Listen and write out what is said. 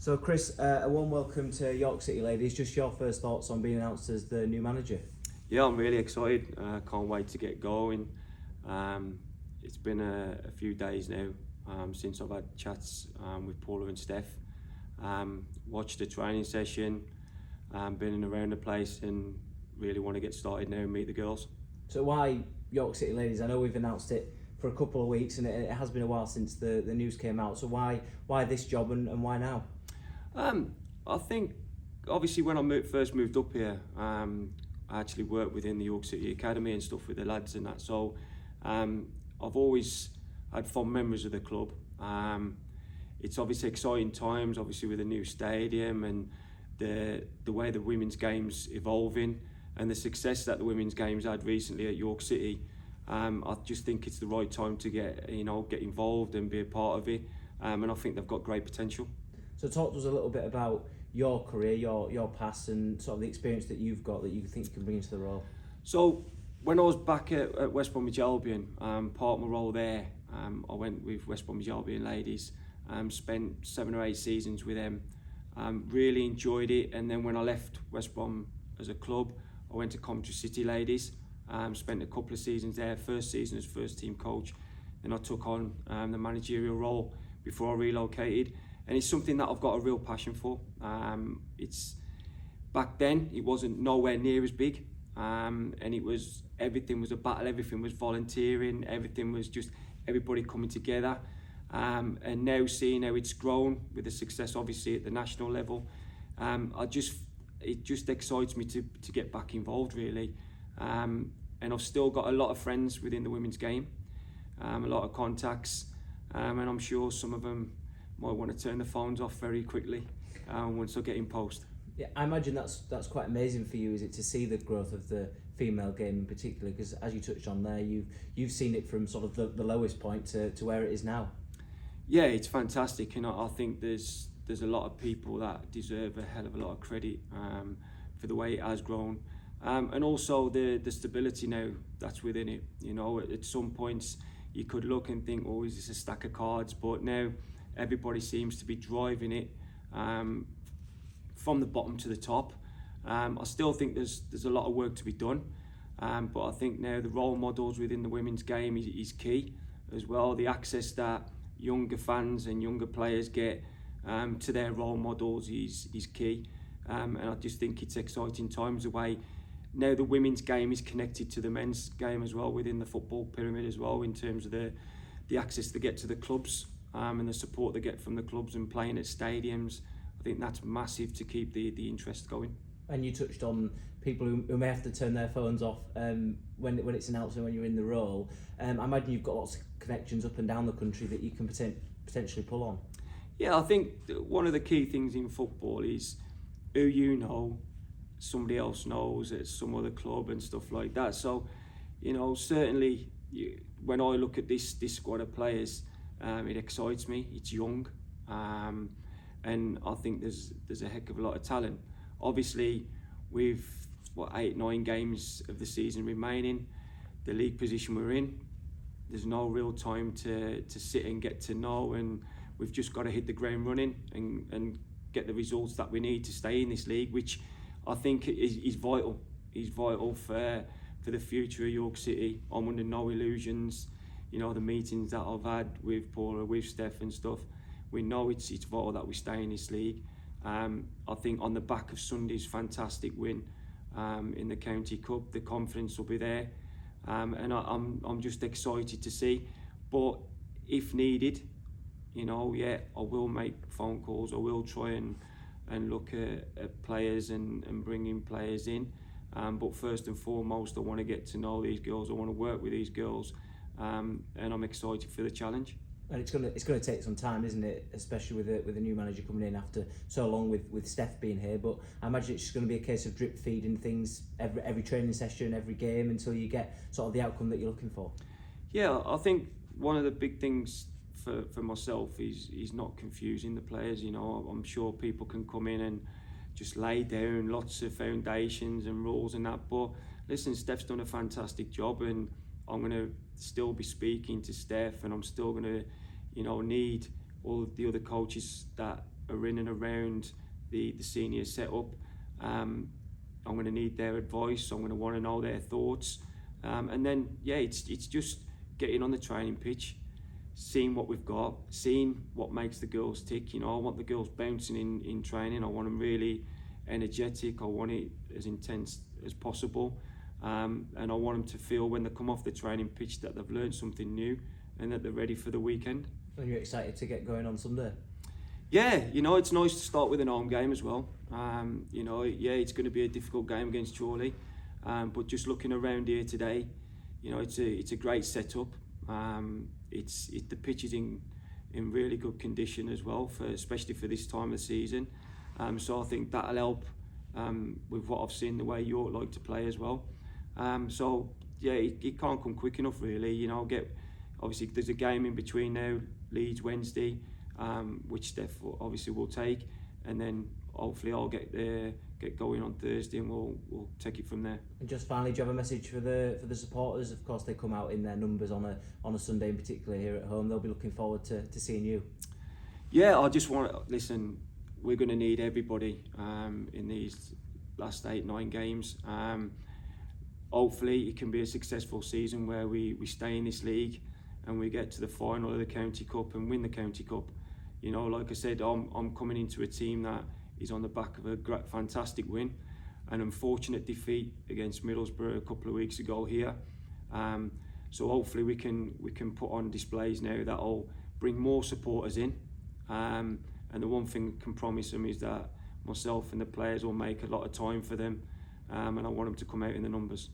So Chris, a warm welcome to York City Ladies. Just your first thoughts on being announced as the new manager? Yeah, I'm really excited. Can't wait to get going. It's been a few days now since I've had chats with Paula and Steph. Watched the training session, been around the place and really want to get started now and meet the girls. So why York City Ladies? I know we've announced it for a couple of weeks and it has been a while since the news came out. So why this job and why now? I think obviously when I first moved up here, I actually worked within the York City Academy and stuff with the lads and that. So I've always had fond memories of the club. It's obviously exciting times, obviously with a new stadium and the way the women's game's evolving and the success that the women's game's had recently at York City. I just think it's the right time to get involved and be a part of it. And I think they've got great potential. So talk to us a little bit about your career, your past and sort of the experience that you've got that you think you can bring into the role. So when I was back at West Bromwich Albion, part of my role there, I went with West Bromwich Albion ladies, spent 7 or 8 seasons with them, really enjoyed it. And then when I left West Brom as a club, I went to Coventry City ladies, spent a couple of seasons there, first season as first team coach. Then I took on the managerial role before I relocated. And it's something that I've got a real passion for. It's back then it wasn't nowhere near as big, and everything was a battle, everything was volunteering, everything was just everybody coming together. And now seeing how it's grown with the success, obviously at the national level, it just excites me to get back involved really. And I've still got a lot of friends within the women's game, a lot of contacts, and I'm sure some of them might want to turn the phones off very quickly once I get in post. Yeah, I imagine that's quite amazing for you, is it, to see the growth of the female game in particular? Because as you touched on there, you've seen it from sort of the lowest point to where it is now. Yeah, it's fantastic, and I think there's a lot of people that deserve a hell of a lot of credit for the way it has grown, and also the stability now that's within it. You know, at some points you could look and think, oh, is this a stack of cards? But now everybody seems to be driving it from the bottom to the top. I still think there's a lot of work to be done, but I think now the role models within the women's game is key as well. The access that younger fans and younger players get to their role models is key, and I just think it's exciting times away. Now the women's game is connected to the men's game as well within the football pyramid as well, in terms of the access they get to the clubs. And the support they get from the clubs and playing at stadiums. I think that's massive to keep the interest going. And you touched on people who may have to turn their phones off when it's announced and when you're in the role. I imagine you've got lots of connections up and down the country that you can potentially pull on. Yeah, I think one of the key things in football is who you know, somebody else knows at some other club and stuff like that. So, you know, certainly when I look at this squad of players, it excites me. It's young, and I think there's a heck of a lot of talent. Obviously, with 8-9 games of the season remaining, the league position we're in, there's no real time to sit and get to know, and we've just got to hit the ground running and get the results that we need to stay in this league, which I think is vital. Is vital for the future of York City. I'm under no illusions. You know, the meetings that I've had with Paula, with Steph and stuff, we know it's vital that we stay in this league. I think on the back of Sunday's fantastic win in the County Cup, the confidence will be there, and I'm just excited to see. But if needed, you know, yeah, I will make phone calls. I will try and look at players and bring in players in. But first and foremost, I want to get to know these girls. I want to work with these girls. And I'm excited for the challenge. And it's gonna take some time, isn't it? Especially with a new manager coming in after so long with Steph being here. But I imagine it's just going to be a case of drip feeding things every training session, every game, until you get sort of the outcome that you're looking for. Yeah, I think one of the big things for myself is not confusing the players. You know, I'm sure people can come in and just lay down lots of foundations and rules and that. But listen, Steph's done a fantastic job, and I'm going to still be speaking to Steph, and I'm still going to, you know, need all of the other coaches that are in and around the senior setup. I'm going to need their advice. I'm going to want to know their thoughts, and then it's just getting on the training pitch, seeing what we've got, seeing what makes the girls tick. I want the girls bouncing in training. I want them really energetic. I want it as intense as possible, and I want them to feel when they come off the training pitch that they've learned something new and that they're ready for the weekend. And you're excited to get going on Sunday? Yeah, it's nice to start with an home game as well. It's going to be a difficult game against Chorley, but just looking around here today, it's a great setup. The pitch is in really good condition as well, especially for this time of season. So I think that'll help with what I've seen the way York like to play as well. It can't come quick enough really. Obviously there's a game in between now, Leeds Wednesday, which Steph obviously will take, and then hopefully I'll get going on Thursday, and we'll take it from there. And just finally, do you have a message for the supporters? Of course, they come out in their numbers on a Sunday, in particular here at home. They'll be looking forward to seeing you. Yeah, I just want to listen. We're going to need everybody in these last 8-9 games. Hopefully, it can be a successful season where we stay in this league and we get to the final of the County Cup and win the County Cup. Like I said, I'm coming into a team that is on the back of a fantastic win, an unfortunate defeat against Middlesbrough a couple of weeks ago here. So hopefully we can put on displays now that'll bring more supporters in. And the one thing I can promise them is that myself and the players will make a lot of time for them, and I want them to come out in the numbers.